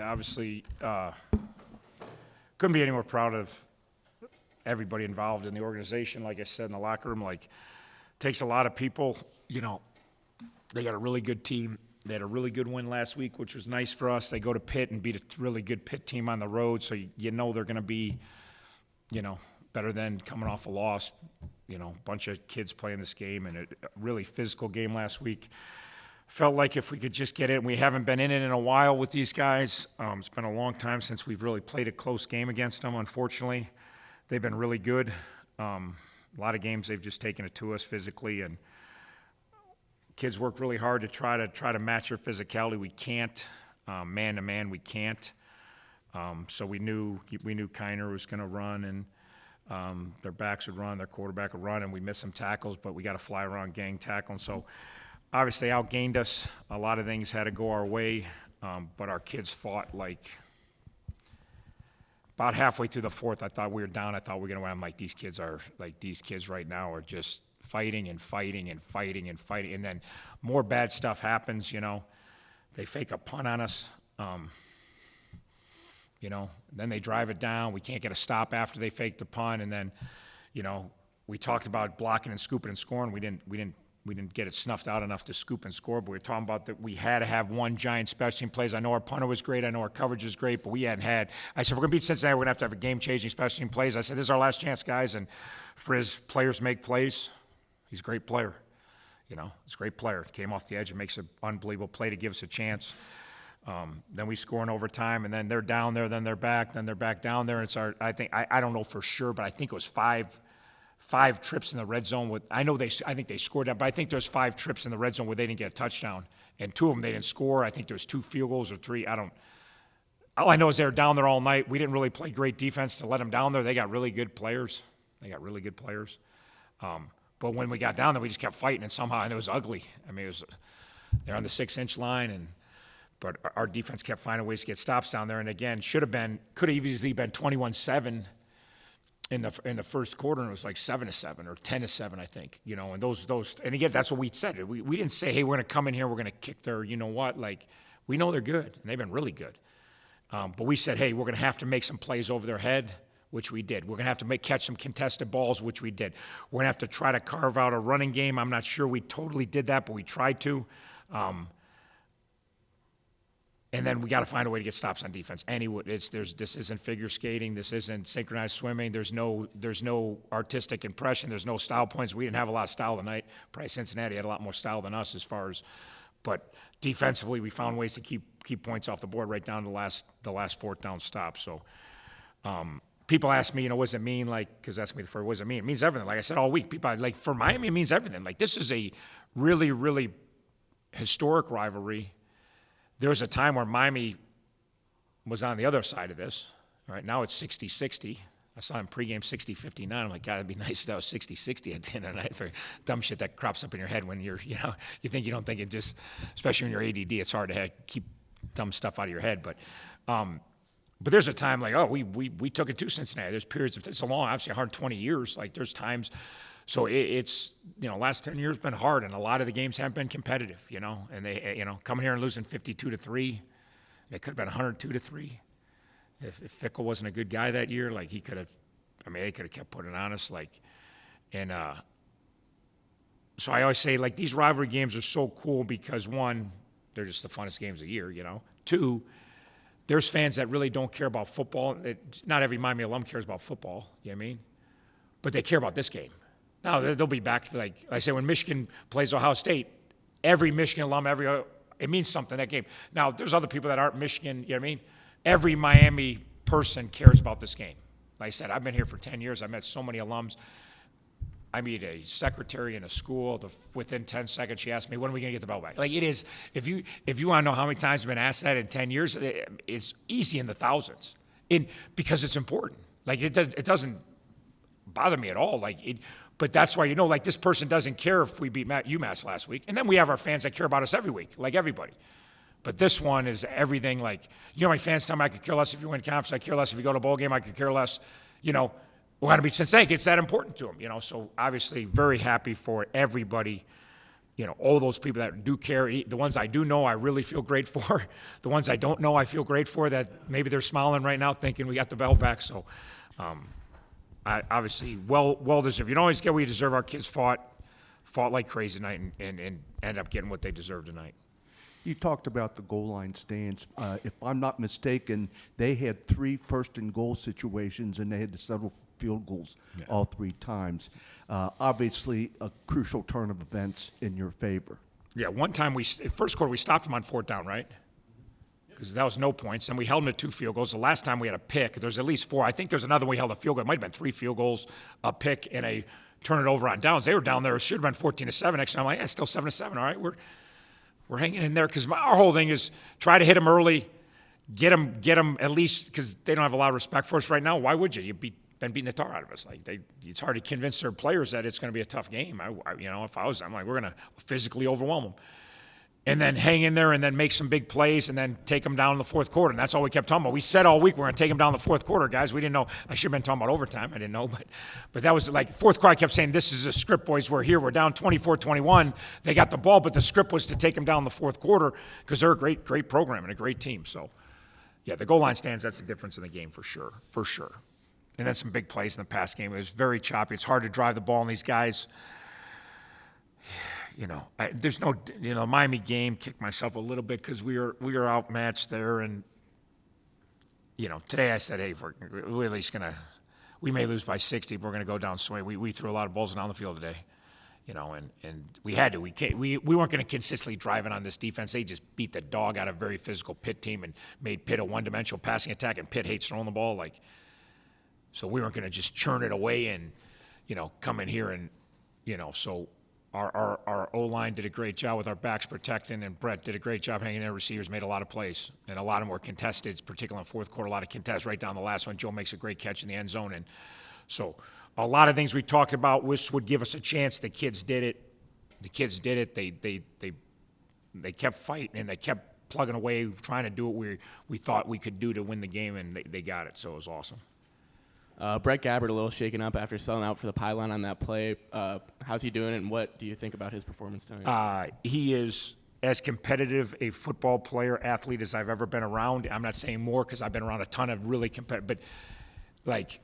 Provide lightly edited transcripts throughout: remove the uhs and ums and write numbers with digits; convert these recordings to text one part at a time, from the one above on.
obviously couldn't be any more proud of everybody involved in the organization. Like I said, in the locker room, like, takes a lot of people. You know, they got a really good team. They had a really good win last week, which was nice for us. They go to Pitt and beat a really good Pitt team on the road, so you know they're going to be, you know, better than coming off a loss. You know, a bunch of kids playing this game, and a really physical game last week. Felt like if we could just get it, and we haven't been in it in a while with these guys. It's been a long time since we've really played a close game against them, unfortunately. They've been really good. A lot of games they've just taken it to us physically, and kids work really hard to try to match their physicality. We can't. Man to man, we can't. So we knew Kiner was going to run, and their backs would run, their quarterback would run, and we missed some tackles, but we got to fly around gang tackling. So obviously outgained us. A lot of things had to go our way, but our kids fought like about halfway through the fourth. I thought we were down. I thought we were going to win. I'm like, these kids right now are just fighting and fighting and fighting and fighting. And then more bad stuff happens, you know. They fake a punt on us. You know, then they drive it down. We can't get a stop after they fake the punt. And then, you know, we talked about blocking and scooping and scoring. We didn't get it snuffed out enough to scoop and score, but we were talking about that we had to have one giant special team plays. I know our punter was great. I know our coverage is great, but we hadn't had. I said, if we're going to beat Cincinnati, we're going to have a game-changing special team plays. I said, this is our last chance, guys. And for his players make plays, he's a great player. You know, he's a great player. Came off the edge and makes an unbelievable play to give us a chance. Then we score in overtime, and then they're down there, then they're back down there. And it's our, I don't know for sure, but I think it was five trips in the red zone. I think they scored that, but I think there's 5 trips in the red zone where they didn't get a touchdown, and 2 of them they didn't score. I think there was 2 field goals or 3. All I know is they were down there all night. We didn't really play great defense to let them down there. They got really good players. But when we got down there, we just kept fighting, and somehow, and it was ugly. I mean, they're on the 6-inch line, but our defense kept finding ways to get stops down there. And again, could have easily been 21-7 in the first quarter, and it was like 7-7 or 10-7, I think. You know, and those, and again, that's what we said. We didn't say, hey, we're going to come in here, we're going to kick their, you know what? Like, we know they're good, and they've been really good. But we said, hey, we're going to have to make some plays over their head, which we did. We're going to have to catch some contested balls, which we did. We're going to have to try to carve out a running game. I'm not sure we totally did that, but we tried to. And then we got to find a way to get stops on defense. This isn't figure skating. This isn't synchronized swimming. There's no artistic impression. There's no style points. We didn't have a lot of style tonight. Probably Cincinnati had a lot more style than us but defensively we found ways to keep points off the board right down to the last fourth down stop. So people ask me, you know, what does it mean? Like, because that's me the first. What does it mean? It means everything. Like I said all week, people like for Miami, it means everything. Like this is a really, really historic rivalry. There was a time where Miami was on the other side of this. Right now it's 60-60. I saw him pregame 60-59. I'm like, God, it'd be nice if that was 60-60 at the end of the night for dumb shit that crops up in your head when you think you don't think it just, especially when you're ADD, it's hard to keep dumb stuff out of your head. But there's a time like, we took it to Cincinnati. There's periods of, it's a long, obviously 120 years. Like there's times, so it's, you know, last 10 years been hard, and a lot of the games haven't been competitive, you know, and they, you know, coming here and losing 52-3, it could have been 102-3. If Fickle wasn't a good guy that year, like they could have kept putting it on us, like, and so I always say, like, these rivalry games are so cool because, one, they're just the funnest games of the year, you know. 2, there's fans that really don't care about football. Not every Miami alum cares about football, you know what I mean? But they care about this game. Now, they'll be back, like I say, when Michigan plays Ohio State, every Michigan alum, it means something, that game. Now, there's other people that aren't Michigan, you know what I mean? Every Miami person cares about this game. Like I said, I've been here for 10 years. I met so many alums. I meet a secretary in a school. Within 10 seconds, she asked me, when are we going to get the bell back? Like, it is, if you want to know how many times I've been asked that in 10 years, it's easy in the thousands. Because it's important. Like, it doesn't bother me at all. But that's why, you know, like, this person doesn't care if we beat UMass last week. And then we have our fans that care about us every week, like everybody. But this one is everything. Like, you know, my fans tell me I could care less if you win conference. I care less if you go to a bowl game. I could care less. You know, we want to be Cincinnati. It's that important to them. You know, so obviously very happy for everybody all those people that do care, the ones I do know, I really feel great for. The ones I don't know, I feel great for, that maybe they're smiling right now thinking we got the bell back. So, I obviously well deserved. You don't always get what you deserve. Our kids fought like crazy tonight and ended up getting what they deserved tonight. You talked about the goal line stands. If I'm not mistaken, they had 3 first-and-goal situations, and they had to settle field goals all 3 times. Obviously, a crucial turn of events in your favor. Yeah, one time first quarter we stopped them on 4th down, right? Because that was no points, and we held them to 2 field goals. The last time we had a pick, there's at least 4. I think there's another one we held a field goal. It might have been 3 field goals, a pick, and a turn it over on downs. They were down there. It should have been 14-7. Next time, I'm like, still 7-7. All right, we're hanging in there, because our whole thing is try to hit them early, get them at least, because they don't have a lot of respect for us right now. Why would you? You've been beating the tar out of us. It's hard to convince their players that it's going to be a tough game. If I was them, we're going to physically overwhelm them. And then hang in there and then make some big plays and then take them down in the 4th quarter. And that's all we kept talking about. We said all week we're going to take them down in the 4th quarter, guys. We didn't know. I should have been talking about overtime. I didn't know. But that was like 4th quarter, I kept saying, this is a script, boys. We're here. We're down 24-21. They got the ball, but the script was to take them down in the 4th quarter, because they're a great program and a great team. So, yeah, the goal line stands, that's the difference in the game for sure. For sure. And then some big plays in the pass game. It was very choppy. It's hard to drive the ball, and these guys – there's no, Miami game, kicked myself a little bit because we were outmatched there. And, today I said, hey, we're at least we may lose by 60, but we're going to go down swing. We threw a lot of balls down the field today, and we had to. We weren't going to consistently drive it on this defense. They just beat the dog out of a very physical Pitt team and made Pitt a one-dimensional passing attack, and Pitt hates throwing the ball. So we weren't going to just churn it away and, come in here and, so. Our O-line did a great job with our backs protecting, and Brett did a great job hanging there. Receivers made a lot of plays, and a lot of them were contested, particularly in the 4th quarter, a lot of contests right down the last one. Joe makes a great catch in the end zone. And so a lot of things we talked about would give us a chance. The kids did it. They kept fighting, and they kept plugging away, trying to do what we thought we could do to win the game, and they got it. So it was awesome. Brett Gabbert a little shaken up after selling out for the pylon on that play. How's he doing, and what do you think about his performance tonight? He is as competitive a football player, athlete as I've ever been around. I'm not saying more because I've been around a ton of really competitive, but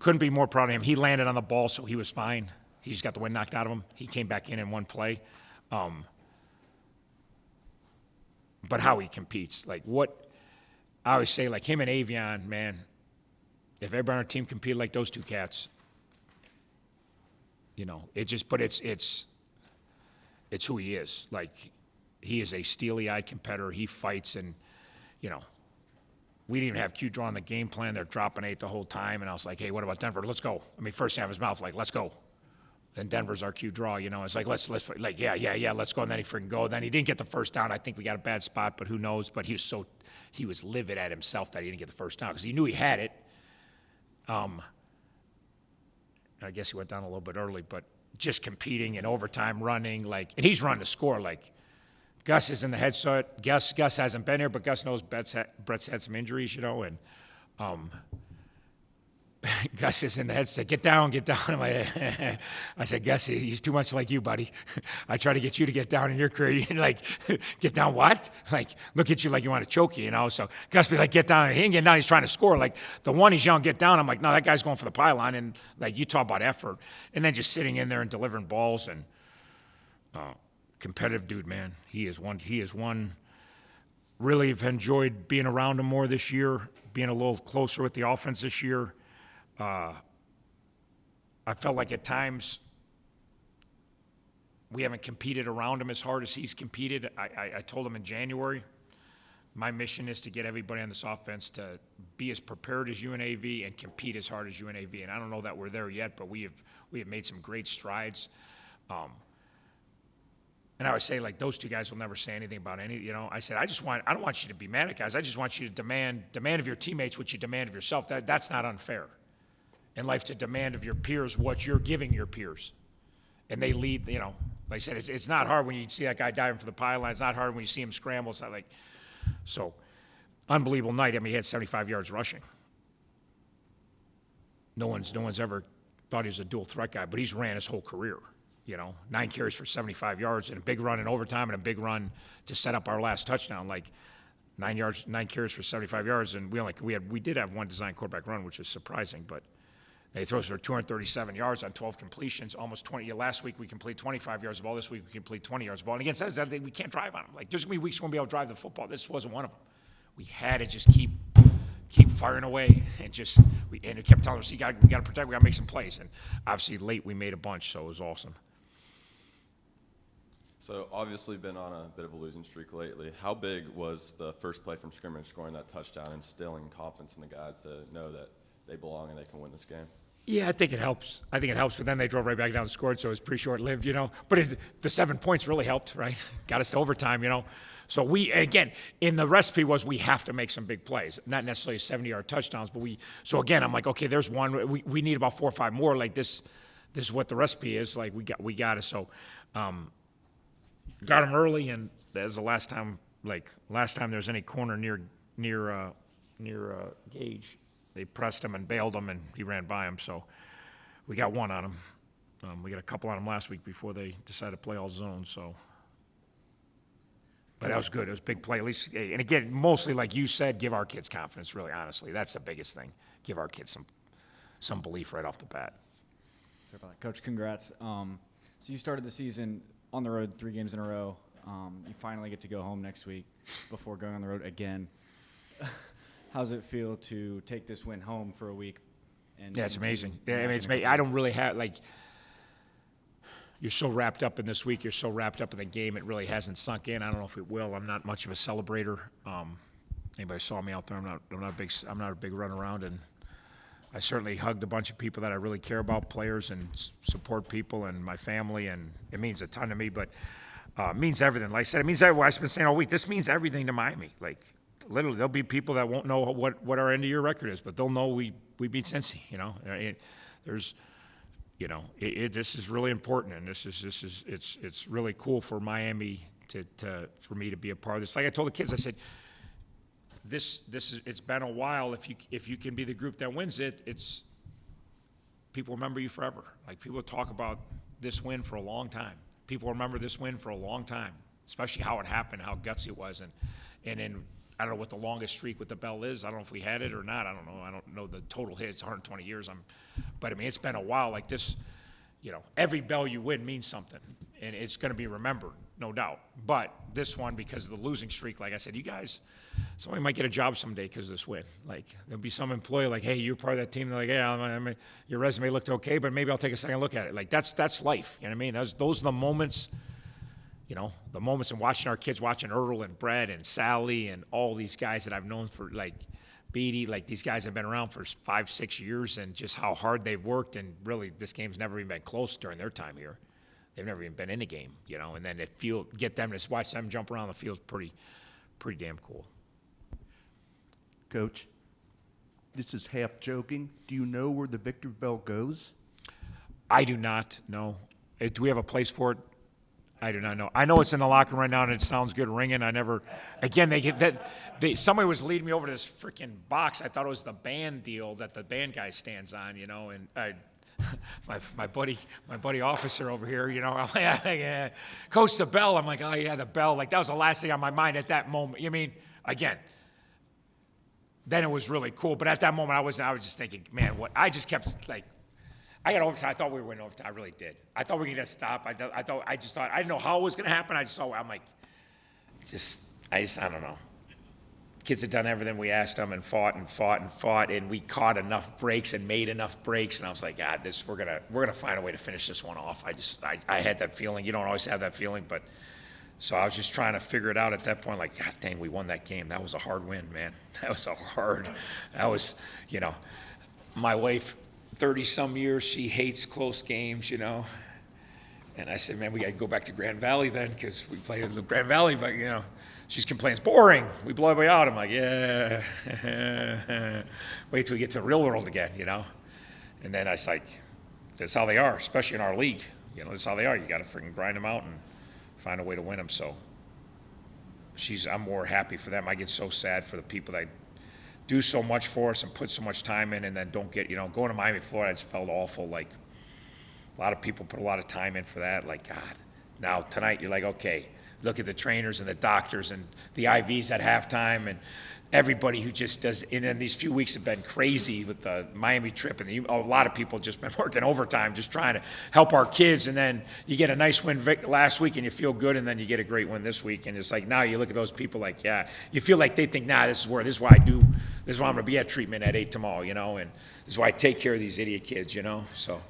couldn't be more proud of him. He landed on the ball, so he was fine. He just got the wind knocked out of him. He came back in one play. But how he competes, I always say, him and Avion, man, if everybody on our team competed like those two cats, it's who he is. He is a steely-eyed competitor. He fights, and, we didn't even have Q drawing the game plan. They're dropping 8 the whole time, and I was like, hey, what about Denver? Let's go. First thing out of his mouth, let's go. And Denver's our Q draw, It's let's let's go. And then he freaking go. Then he didn't get the first down. I think we got a bad spot, but who knows? But he was livid at himself that he didn't get the first down because he knew he had it. I guess he went down a little bit early, but just competing and overtime running, and he's run to score. Gus is in the headset. Gus hasn't been here, but Gus knows Brett's had some injuries, and Gus is in the headset. Get down. I said, Gus, he's too much like you, buddy. I try to get you to get down in your career. Get down what? Look at you like you want to choke you, So Gus be get down. He ain't getting down. He's trying to score. The one he's yelling, get down. I'm like, no, that guy's going for the pylon. And you talk about effort. And then just sitting in there and delivering balls. And competitive dude, man. He is one. Really have enjoyed being around him more this year, being a little closer with the offense this year. I felt like at times we haven't competed around him as hard as he's competed. I told him in January, my mission is to get everybody on this offense to be as prepared as UNAV and compete as hard as UNAV. And I don't know that we're there yet, but we have made some great strides. And I would say, those two guys will never say anything about any, I said, I don't want you to be mad at guys. I just want you to demand of your teammates what you demand of yourself. That's not unfair. In life, to demand of your peers what you're giving your peers. And they lead, like I said, it's not hard when you see that guy diving for the pylon. It's not hard when you see him scramble. It's not so unbelievable night. He had 75 yards rushing. No one's ever thought he was a dual threat guy, but he's ran his whole career. 9 carries for 75 yards and a big run in overtime and a big run to set up our last touchdown. Like 9 carries for 75 yards, and we did have one design quarterback run, which is surprising, but he throws for 237 yards on 12 completions, almost 20. Last week we completed 25 yards of ball. This week we complete 20 yards of ball. And again, says that we can't drive on him. Like there's gonna be weeks when we'll be able to drive the football. This wasn't one of them. We had to just keep firing away, and we kept telling us, we got to protect. We got to make some plays. And obviously late we made a bunch, so it was awesome. So obviously been on a bit of a losing streak lately. How big was the first play from scrimmage, scoring that touchdown, instilling confidence in the guys to know that they belong and they can win this game? Yeah, I think it helps. But then they drove right back down and scored, so it was pretty short-lived, But the 7 points really helped, right? Got us to overtime, So again, in the recipe was we have to make some big plays, not necessarily 70-yard touchdowns, but so again, I'm like, okay, there's one. We need about 4 or 5 more. Like this is what the recipe is. Like we got it. So got him early, and that was the last time there's any corner near Gage. They pressed him and bailed him, and he ran by him. So we got one on him. We got a couple on him last week before they decided to play all zone. So, but that was good. It was a big play. At least, and again, mostly like you said, give our kids confidence. Really, honestly, that's the biggest thing. Give our kids some belief right off the bat. Sorry about that. Coach, congrats. So you started the season on the road 3 games in a row. You finally get to go home next week before going on the road again. How's it feel to take this win home for a week? Yeah, it's amazing. Yeah, I mean, it's amazing. I don't really have, you're so wrapped up in this week. You're so wrapped up in the game. It really hasn't sunk in. I don't know if it will. I'm not much of a celebrator. Anybody saw me out there? I'm not a big run around, and I certainly hugged a bunch of people that I really care about, players and support people and my family, and it means a ton to me. But it means everything. Like I said, it means everything. I've been saying all week. This means everything to Miami. Literally, there'll be people that won't know what our end of year record is, but they'll know we beat Cincy. This is really important, and it's really cool for Miami for me to be a part of this. Like I told the kids, I said, it's been a while. If you can be the group that wins it, people remember you forever. Like people talk about this win for a long time. People remember this win for a long time, especially how it happened, how gutsy it was, and then. I don't know what the longest streak with the bell is. I don't know if we had it or not. I don't know. I don't know the total hit. It's 120 years. But I mean, it's been a while. Like this, every bell you win means something, and it's going to be remembered, no doubt. But this one, because of the losing streak, like I said, you guys, somebody might get a job someday because of this win. Like there'll be some employee like, hey, you're part of that team. They're like, yeah, your resume looked okay, but maybe I'll take a second look at it. Like that's life. You know what I mean? Those are the moments. The moments in watching our kids, watching Earl and Brett and Sally and all these guys that I've known for, like Beatty, like these guys have been around for 5-6 years, and just how hard they've worked. And really, this game's never even been close during their time here. They've never even been in a game, and then get them to watch them jump around the field is pretty damn cool. Coach, this is half joking. Do you know where the Victor Bell goes? I do not know. Do we have a place for it? I do not know. I know it's in the locker room right now, and it sounds good ringing. Somebody was leading me over to this freaking box. I thought it was the band deal that the band guy stands on, and my buddy officer over here, I'm like, Coach, the bell. I'm like, oh yeah, the bell. Like that was the last thing on my mind at that moment. Again, then it was really cool, but at that moment I was just thinking, man, what? I just kept I got overtime. I thought we were winning overtime. I really did. I thought we were going to stop. I didn't know how it was going to happen. I'm like, I don't know. Kids had done everything we asked them and fought, and we caught enough breaks and made enough breaks. And I was like, God, we're gonna find a way to finish this one off. I had that feeling. You don't always have that feeling, but so I was just trying to figure it out at that point. Like, God dang, we won that game. That was a hard win, man. That was, my wife. 30-some years, she hates close games, And I said, man, we got to go back to Grand Valley then because we played in the Grand Valley. But, she's complaining, it's boring. We blow everybody out. I'm like, yeah. Wait till we get to the real world again, And then I was like, that's how they are, especially in our league. That's how they are. You got to freaking grind them out and find a way to win them. So I'm more happy for them. I get so sad for the people do so much for us and put so much time in, and then don't get, going to Miami, Florida, I just felt awful. Like, a lot of people put a lot of time in for that. Like, God. Now, tonight, you're like, okay, look at the trainers and the doctors and the IVs at halftime and everybody who just does. And then these few weeks have been crazy with the Miami trip. And a lot of people just been working overtime just trying to help our kids. And then you get a nice win last week and you feel good. And then you get a great win this week. And it's like, now you look at those people like, yeah, you feel like they think, nah, this is why I'm going to be at treatment at 8 tomorrow, and this is why I take care of these idiot kids, so.